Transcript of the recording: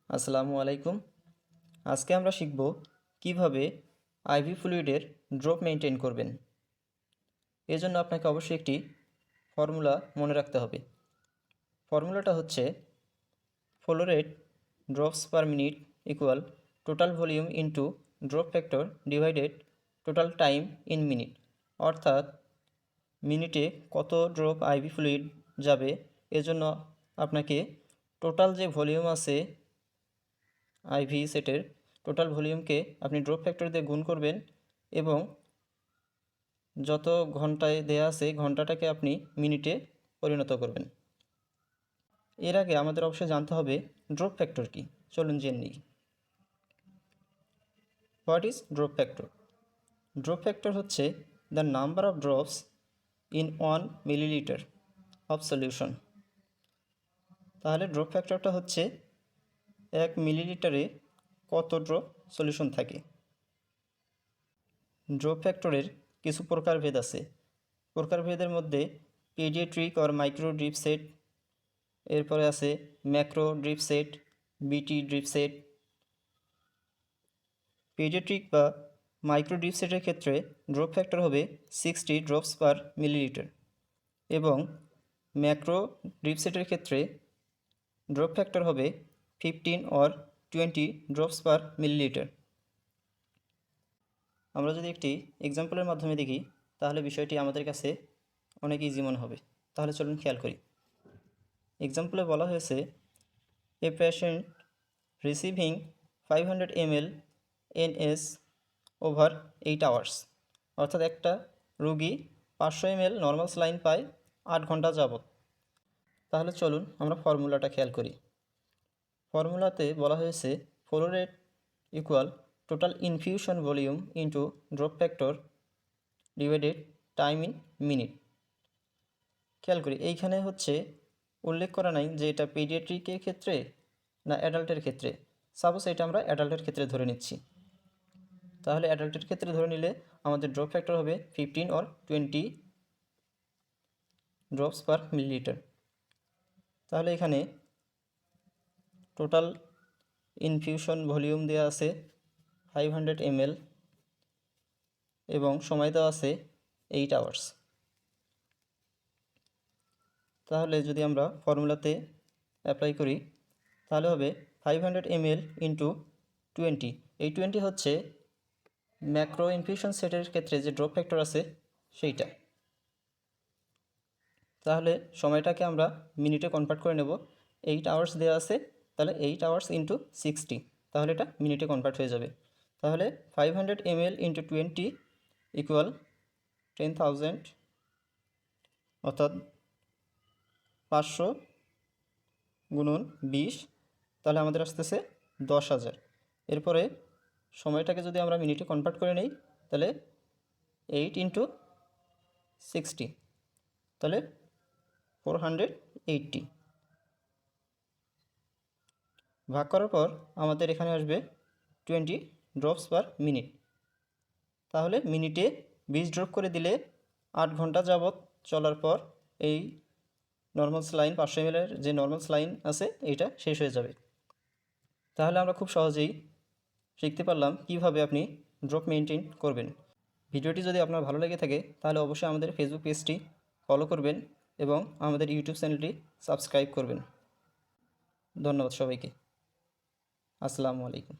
আসসালামু আলাইকুম। আজকে আমরা শিখব কিভাবে আইভি ফ্লুইডের ড্রপ মেনটেন করবেন। এজন্য আপনাকে অবশ্যই একটি ফর্মুলা মনে রাখতে হবে। ফর্মুলাটা হচ্ছে flow rate drops per minute equal total volume into drop factor divided total time in minute. অর্থাৎ মিনিটে কত ড্রপ আইভি ফ্লুইড যাবে, এজন্য আপনাকে টোটাল যে ভলিউম আছে আইভি সেটের টোটাল ভলিউমকে আপনি ড্রপ ফ্যাক্টর দিয়ে গুণ করবেন এবং যত ঘন্টায় দেয়া আছে ঘন্টাটাকে আপনি মিনিটে পরিণত করবেন। এর আগে আমাদের অবশ্যই জানতে হবে ড্রপ ফ্যাক্টর কি। চলুন জেনে নিই। What is drop factor? Drop factor হচ্ছে the number of drops in 1 millilitre of solution. তাহলে ড্রপ ফ্যাক্টরটা হচ্ছে 1 মিলিলিটারে কত ড্রপ সলিউশন থাকে। ড্রপ ফ্যাক্টরের কিছু প্রকারভেদ আছে। প্রকারভেদের মধ্যে paediatric or micro drip set, এরপরে আছে ম্যাক্রো ড্রিপ সেট, বিটি ড্রিপ সেট। পেডিয়াট্রিক বা মাইক্রো ড্রিপ সেটের ক্ষেত্রে ড্রপ ফ্যাক্টর হবে 60 ড্রপস পার মিলিলিটার এবং ম্যাক্রো ড্রিপ সেটের ক্ষেত্রে ড্রপ ফ্যাক্টর হবে 15 অর 20 ড্রপস পার মিলিলিটার। আমরা যদি একটি এক্সাম্পলের মাধ্যমে দেখি তাহলে বিষয়টি আমাদের কাছে অনেক ইজি মনে হবে। তাহলে চলুন খেয়াল করি। এক্সাম্পলে বলা হয়েছে a patient receiving 500 ml NS over 8 hours. অর্থাৎ একটা রোগী 500 ml নর্মাল স্যালাইন পায় 8 ঘন্টা যাবত। তাহলে চলুন আমরা ফর্মুলাটা খেয়াল করি। ফর্মুলাতে বলা হয়েছে flow rate equal total infusion volume into drop factor divided time in minute. খেয়াল করি এইখানে হচ্ছে উল্লেখ করা নাই যে এটা পেডিয়াট্রিকের ক্ষেত্রে না অ্যাডাল্টের ক্ষেত্রে। সাপোজ এটা আমরা অ্যাডাল্টের ক্ষেত্রে ধরে নিচ্ছি। তাহলে অ্যাডাল্টের ক্ষেত্রে ধরে নিলে আমাদের ড্রপ ফ্যাক্টর হবে 15 অর 20 ড্রপস পার মিলিলিটার। তাহলে এখানে টোটাল ইনফিউশন ভলিউম দেওয়া আছে 500 ml এবং সময় দেওয়া আছে 8 আওয়ার্স। তাহলে যদি আমরা ফর্মুলাতে অ্যাপ্লাই করি তাহলে হবে 500 ml ইন্টু 20। এই 20 হচ্ছে ম্যাক্রো ইনফিউশন সেটের ক্ষেত্রে যে ড্রপ ফ্যাক্টর আছে সেইটা। তাহলে সময়টাকে আমরা মিনিটে কনভার্ট করে নেব। 8 আওয়ার্স দেওয়া আছে, তাহলে 8 আওয়ার্স ইন্টু 60, তাহলে এটা মিনিটে কনভার্ট হয়ে যাবে। তাহলে 500 ml ইন্টু 20 ইকুয়াল 10,000, অর্থাৎ 500 গুণন 20, তাহলে আমাদের আসতেছে 10,000। এরপরে সময়টাকে যদি আমরা মিনিটে কনভার্ট করে নিই তাহলে 8 ইন্টু 60, তাহলে 480 ভাগ করার পর আমাদের এখানে আসবে 20 ড্রপস পার মিনিট। তাহলে মিনিটে 20 ড্রপ করে দিলে 8 ঘন্টা যাবত চলার পর এই নর্মাল স্যালাইন 500 ml যে নর্মাল স্যালাইন আছে এইটা শেষ হয়ে যাবে। তাহলে আমরা খুব সহজেই শিখতে পারলাম কিভাবে আপনি ড্রপ মেনটেন করবেন। ভিডিওটি যদি আপনার ভালো লেগে থাকে তাহলে অবশ্যই আমাদের ফেসবুক পেজটি ফলো করবেন এবং আমাদের ইউটিউব চ্যানেলটি সাবস্ক্রাইব করবেন। ধন্যবাদ সবাইকে। আসসালামু আলাইকুম।